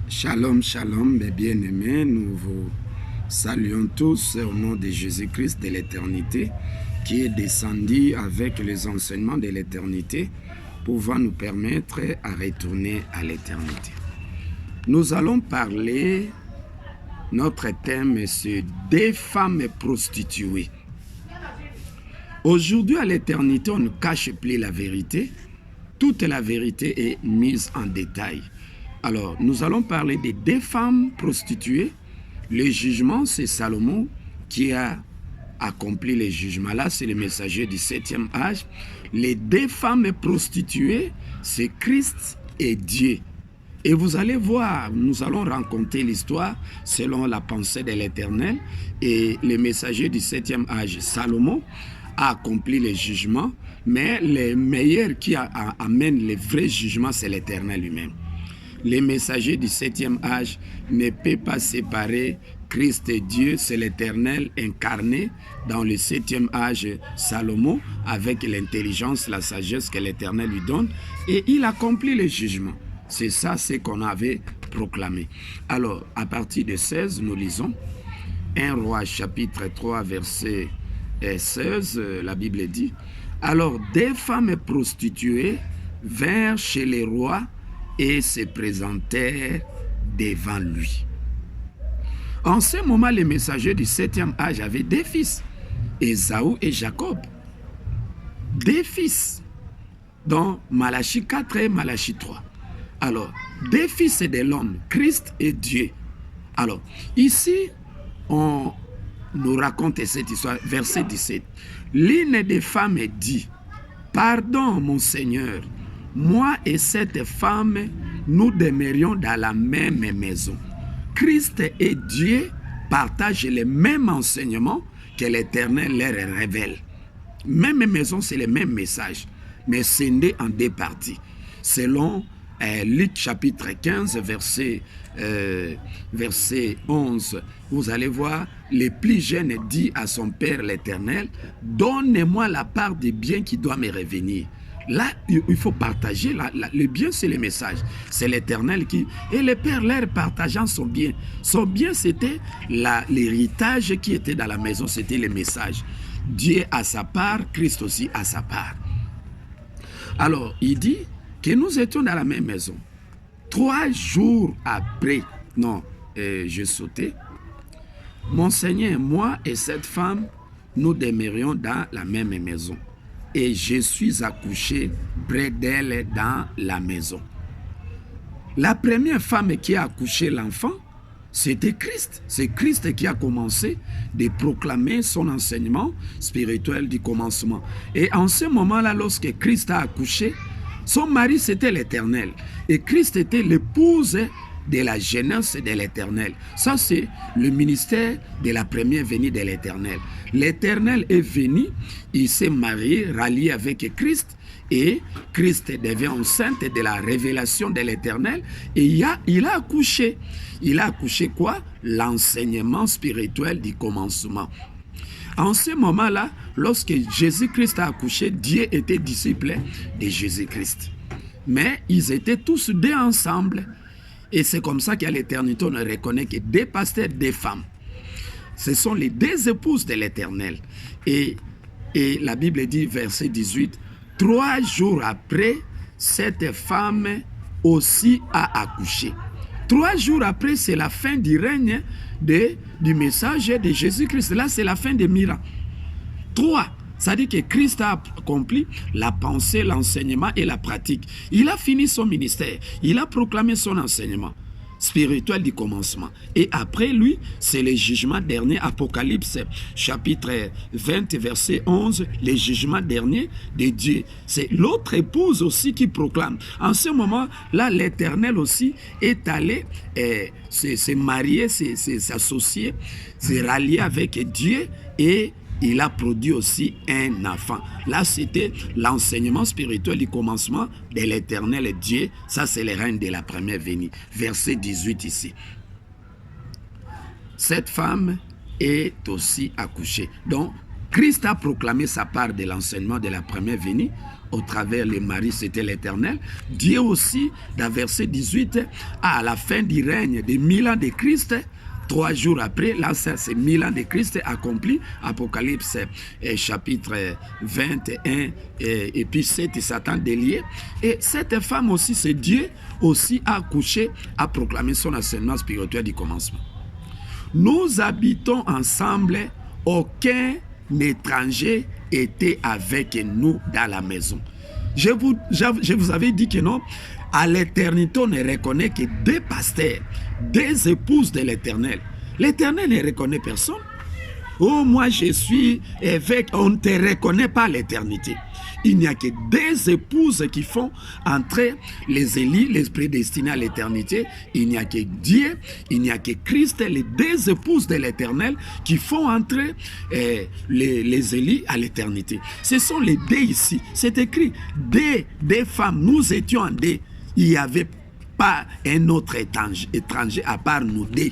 Shalom, shalom, mes bien-aimés, nous vous saluons tous au nom de Jésus-Christ de l'éternité qui est descendu avec les enseignements de l'éternité pouvant nous permettre à retourner à l'éternité. Nous allons parler, notre thème c'est des femmes prostituées. Aujourd'hui à l'éternité, on ne cache plus la vérité. Toute la vérité est mise en détail. Alors, nous allons parler des deux femmes prostituées. Le jugement, c'est Salomon qui a accompli les jugements. Là, c'est le messager du 7e âge. Les deux femmes prostituées, c'est Christ et Dieu. Et vous allez voir, nous allons raconter l'histoire selon la pensée de l'Éternel. Et le messager du 7e âge, Salomon, a accompli les jugements. Mais le meilleur qui amène les vrais jugements, c'est l'Éternel lui-même. Les messagers du 7e âge ne peuvent pas séparer Christ et Dieu, c'est l'Éternel incarné dans le 7e âge Salomon avec l'intelligence, la sagesse que l'Éternel lui donne et il accomplit le jugement. C'est ça ce qu'on avait proclamé. Alors, à partir de 16, nous lisons 1 Roi chapitre 3 verset 16, la Bible dit « Alors des femmes prostituées vinrent chez les rois et se présentèrent devant lui. » En ce moment, les messagers du 7e âge avaient deux fils, Ésaü et Jacob. Deux fils, dont Malachie 4 et Malachie 3. Alors, deux fils de l'homme, Christ et Dieu. Alors, ici, on nous raconte cette histoire, verset 17. L'une des femmes dit, « Pardon, mon Seigneur, moi et cette femme, nous demeurions dans la même maison. » Christ et Dieu partagent les mêmes enseignements que l'Éternel leur révèle. Même maison, c'est le même message, mais scindé en deux parties. Selon Luc chapitre 15, verset 11, vous allez voir, le plus jeune dit à son père l'Éternel, « Donne-moi la part des biens qui doivent me revenir. » Là, il faut partager. Le bien, c'est le message. C'est l'Éternel qui... Et le Père leur partageant son bien. Son bien, c'était l'héritage qui était dans la maison. C'était le message. Dieu a sa part, Christ aussi a sa part. Alors, il dit que nous étions dans la même maison. 3 jours après... Non, j'ai sauté. Mon Seigneur, moi et cette femme, nous demeurions dans la même maison. Et je suis accouché près d'elle dans la maison. La première femme qui a accouché l'enfant, c'était Christ. C'est Christ qui a commencé de proclamer son enseignement spirituel du commencement. Et en ce moment-là, lorsque Christ a accouché, son mari c'était l'Éternel. Et Christ était l'épouse de la jeunesse de l'Éternel. Ça, c'est le ministère de la première venue de l'Éternel. L'Éternel est venu, il s'est marié, rallié avec Christ, et Christ devient enceinte de la révélation de l'Éternel, et il a accouché. Il a accouché quoi? L'enseignement spirituel du commencement. En ce moment-là, lorsque Jésus-Christ a accouché, Dieu était disciple de Jésus-Christ. Mais ils étaient tous deux ensemble. Et c'est comme ça qu'à l'éternité, on ne reconnaît que deux pasteurs, deux femmes. Ce sont les deux épouses de l'Éternel. Et la Bible dit, verset 18, 3 jours après, cette femme aussi a accouché. 3 jours après, c'est la fin du règne du message de Jésus-Christ. Là, c'est la fin des miracles. 3. Ça dit que Christ a accompli la pensée, l'enseignement et la pratique. Il a fini son ministère. Il a proclamé son enseignement spirituel du commencement. Et après lui, c'est le jugement dernier, Apocalypse chapitre 20, verset 11, le jugement dernier de Dieu. C'est l'autre épouse aussi qui proclame. En ce moment, là, l'Éternel aussi est allé se marier, s'associer, se rallier avec Dieu et il a produit aussi un enfant. Là, c'était l'enseignement spirituel du commencement de l'Éternel Dieu. Ça, c'est le règne de la première venue. Verset 18 ici. Cette femme est aussi accouchée. Donc, Christ a proclamé sa part de l'enseignement de la première venue au travers les maris, c'était l'Éternel. Dieu aussi, dans verset 18, à la fin du règne des 1000 ans de Christ, 3 jours après, là, c'est 1000 ans de Christ accompli, Apocalypse chapitre 21 et puis 7, Satan délié. Et cette femme aussi, c'est Dieu aussi a accouché, a proclamé son enseignement spirituel du commencement. Nous habitons ensemble, aucun étranger était avec nous dans la maison. Je vous avais dit que non, à l'éternité, on ne reconnaît que 2 pasteurs, 2 épouses de l'Éternel. L'Éternel ne reconnaît personne. Oh, moi je suis évêque, on ne te reconnaît pas à l'éternité. Il n'y a que 2 épouses qui font entrer les élus, les prédestinés à l'éternité. Il n'y a que Dieu, il n'y a que Christ, les 2 épouses de l'Éternel qui font entrer les élus à l'éternité. Ce sont les 2 ici. C'est écrit, 2 femmes, nous étions en 2. Il n'y avait pas un autre étranger à part nous 2.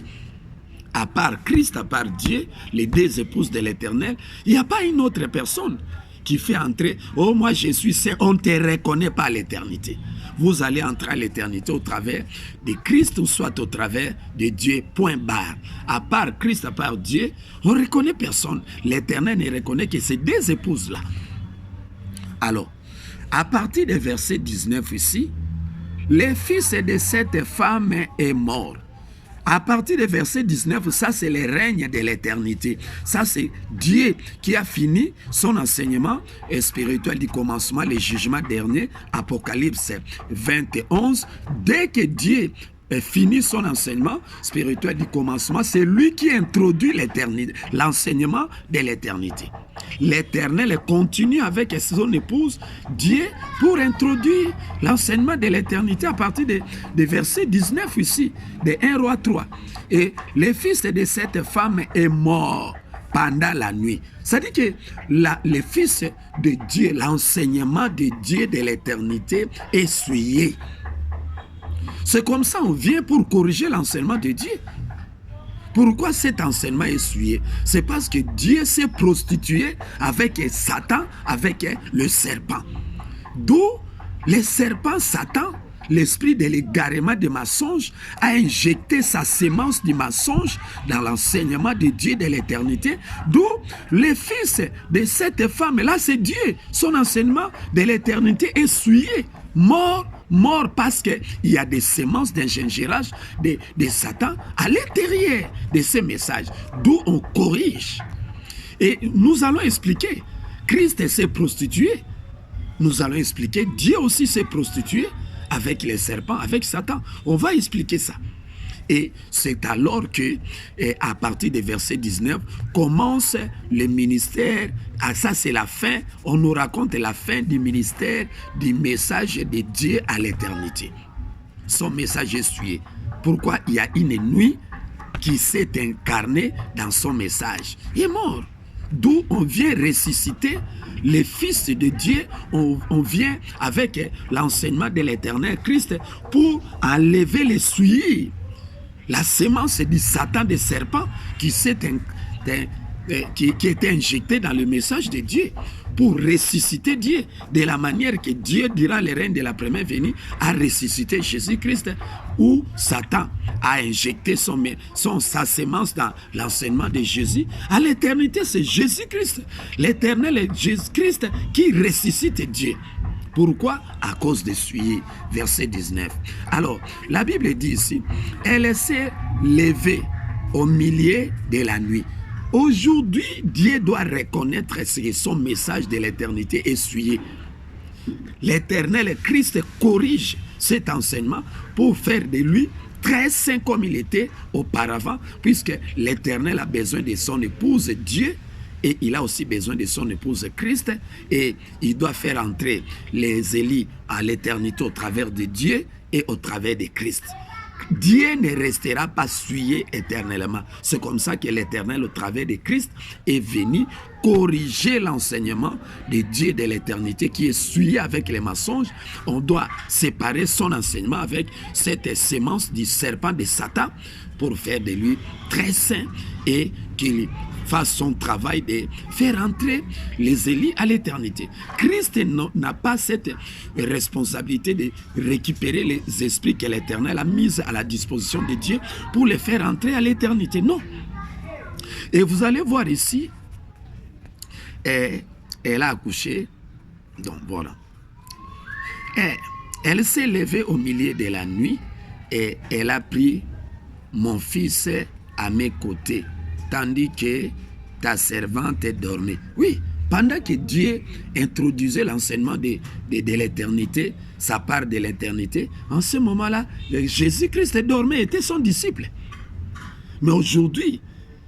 À part Christ, à part Dieu, les 2 épouses de l'Éternel, il n'y a pas une autre personne qui fait entrer, oh moi je suis saint, on ne te reconnaît pas à l'éternité. Vous allez entrer à l'éternité au travers de Christ ou soit au travers de Dieu, point barre. À part Christ, à part Dieu, on ne reconnaît personne. L'Éternel ne reconnaît que ces 2 épouses-là. Alors, à partir du verset 19 ici, le fils de cette femme est mort. À partir du verset 19, ça c'est le règne de l'éternité. Ça c'est Dieu qui a fini son enseignement spirituel du commencement, le jugement dernier, Apocalypse 21. Dès que Dieu finit son enseignement spirituel du commencement, c'est lui qui introduit l'éternité, l'enseignement de l'éternité. L'Éternel continue avec son épouse, Dieu, pour introduire l'enseignement de l'éternité à partir de verset 19 ici, de 1 Roi 3. Et le fils de cette femme est mort pendant la nuit. C'est-à-dire que le fils de Dieu, l'enseignement de Dieu de l'éternité est souillé. C'est comme ça on vient pour corriger l'enseignement de Dieu. Pourquoi cet enseignement est souillé? C'est parce que Dieu s'est prostitué avec Satan, avec le serpent. D'où le serpent Satan, l'esprit de l'égarement de mensonge, a injecté sa sémence du mensonge dans l'enseignement de Dieu de l'éternité. D'où le fils de cette femme, là c'est Dieu, son enseignement de l'éternité est souillé, mort parce qu'il y a des sémences d'ingénierage de Satan à l'intérieur de ces messages, d'où on corrige. Et nous allons expliquer, Christ s'est prostitué, nous allons expliquer, Dieu aussi s'est prostitué avec les serpents, avec Satan. On va expliquer ça. Et c'est alors que, à partir du verset 19, commence le ministère. Ah, ça, c'est la fin. On nous raconte la fin du ministère du message de Dieu à l'éternité. Son message est suivi. Pourquoi? Il y a une nuit qui s'est incarnée dans son message. Il est mort. D'où on vient ressusciter les fils de Dieu, on vient avec l'enseignement de l'éternel Christ pour enlever les souillures. La sémence du Satan, des serpents qui était injectée dans le message de Dieu pour ressusciter Dieu de la manière que Dieu, durant le règne de la première venue, a ressuscité Jésus-Christ, où Satan a injecté sa sémence dans l'enseignement de Jésus. À l'éternité, c'est Jésus-Christ, l'éternel Jésus-Christ qui ressuscite Dieu. Pourquoi? À cause de souillures. Verset 19. Alors, la Bible dit ici, elle s'est levée au milieu de la nuit. Aujourd'hui, Dieu doit reconnaître que son message de l'éternité est souillé. L'éternel Christ corrige cet enseignement pour faire de lui très saint comme il était auparavant, puisque l'éternel a besoin de son épouse Dieu, et il a aussi besoin de son épouse Christ, et il doit faire entrer les élus à l'éternité au travers de Dieu et au travers de Christ. Dieu ne restera pas souillé éternellement. C'est comme ça que l'Éternel, au travers de Christ, est venu corriger l'enseignement de Dieu de l'éternité qui est souillé avec les mensonges. On doit séparer son enseignement avec cette sémence du serpent de Satan pour faire de lui très saint et qu'il fasse son travail de faire entrer les élus à l'éternité. Christ n'a pas cette responsabilité de récupérer les esprits que l'Éternel a mis à la disposition de Dieu pour les faire entrer à l'éternité. Non. Et vous allez voir ici, elle a accouché. Donc voilà. Elle s'est levée au milieu de la nuit et elle a pris mon fils à mes côtés, tandis que ta servante dormait. Oui, pendant que Dieu introduisait l'enseignement de l'éternité, sa part de l'éternité, en ce moment-là, Jésus-Christ dormait, était son disciple. Mais aujourd'hui,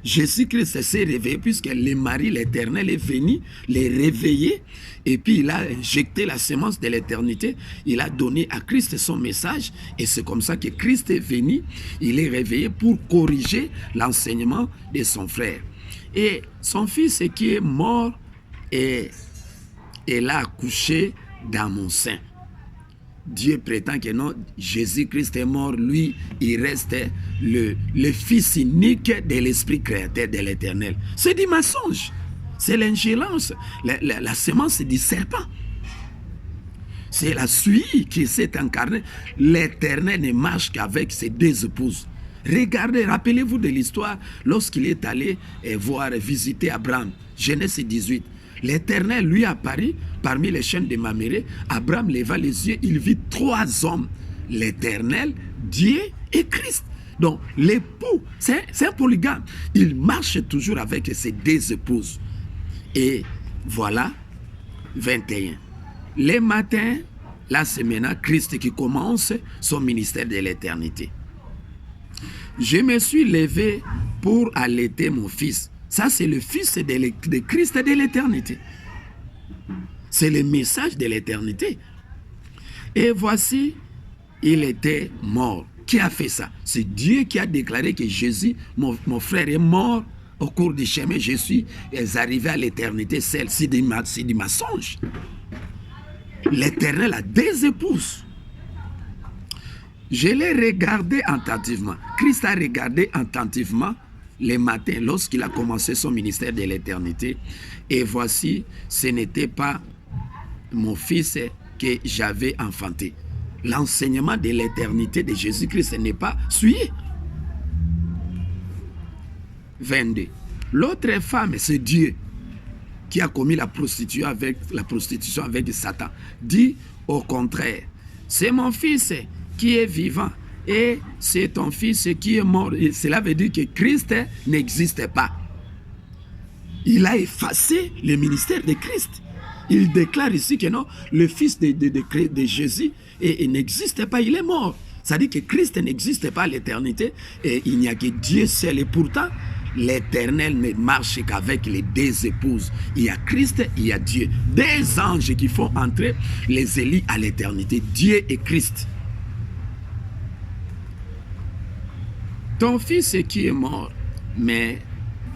Jésus-Christ s'est réveillé puisque le mari, l'Éternel, est venu les réveiller et puis il a injecté la semence de l'éternité. Il a donné à Christ son message et c'est comme ça que Christ est venu. Il est réveillé pour corriger l'enseignement de son frère. Et son fils qui est mort et elle a accouché dans mon sein. Dieu prétend que non, Jésus-Christ est mort, lui, il reste le fils unique de l'esprit créateur de l'Éternel. C'est du mensonge, c'est l'ingérence, la semence du serpent. C'est la suie qui s'est incarnée. L'Éternel ne marche qu'avec ses deux épouses. Regardez, rappelez-vous de l'histoire lorsqu'il est allé visiter Abraham, Genèse 18. L'Éternel lui apparut parmi les chaînes de Mamré. Abraham leva les yeux, il vit 3 hommes, l'Éternel, Dieu et Christ. Donc l'époux, c'est un polygame. Il marche toujours avec ses 2 épouses. Et voilà, 21. Les matins, là c'est maintenant Christ qui commence son ministère de l'éternité. Je me suis levé pour allaiter mon fils. Ça, c'est le Fils de Christ de l'éternité. C'est le message de l'éternité. Et voici, il était mort. Qui a fait ça? C'est Dieu qui a déclaré que Jésus, mon frère, est mort au cours du chemin. Je suis arrivé à l'éternité seul. C'est du mensonge. L'Éternel a 2 épouses. Je l'ai regardé attentivement. Christ a regardé attentivement les matins lorsqu'il a commencé son ministère de l'éternité. Et voici, ce n'était pas mon fils que j'avais enfanté. L'enseignement de l'éternité de Jésus-Christ n'est pas suivi. 22. L'autre femme, c'est Dieu qui a commis la prostitution avec Satan. Dit au contraire, c'est mon fils qui est vivant et c'est ton fils qui est mort. Et cela veut dire que Christ n'existe pas. Il a effacé le ministère de Christ. Il déclare ici que non, le fils de Jésus n'existe pas, il est mort. Ça dit que Christ n'existe pas à l'éternité et il n'y a que Dieu seul. Et pourtant, l'Éternel ne marche qu'avec les 2 épouses. Il y a Christ, il y a Dieu. 2 anges qui font entrer les élus à l'éternité. Dieu et Christ. Ton fils qui est mort, mais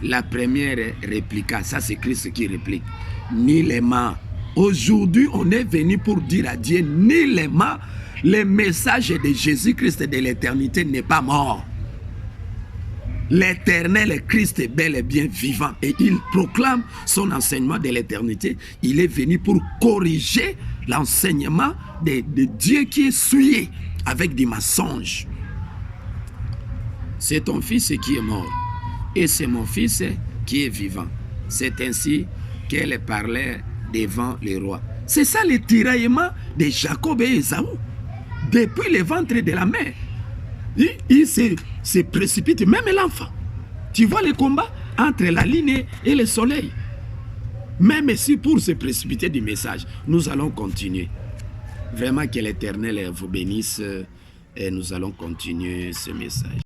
la première répliqua, ça c'est Christ qui réplique, nullement. Aujourd'hui, on est venu pour dire à Dieu, nullement, le message de Jésus-Christ de l'éternité n'est pas mort. L'Éternel Christ est bel et bien vivant et il proclame son enseignement de l'éternité. Il est venu pour corriger l'enseignement de Dieu qui est souillé avec des mensonges. C'est ton fils qui est mort et c'est mon fils qui est vivant. C'est ainsi qu'elle parlait devant les rois. C'est ça le tiraillement de Jacob et Ésaü. Depuis le ventre de la mère, il se précipite, même l'enfant. Tu vois le combat entre la lune et le soleil. Même si pour se précipiter du message, nous allons continuer. Vraiment que l'Éternel vous bénisse et nous allons continuer ce message.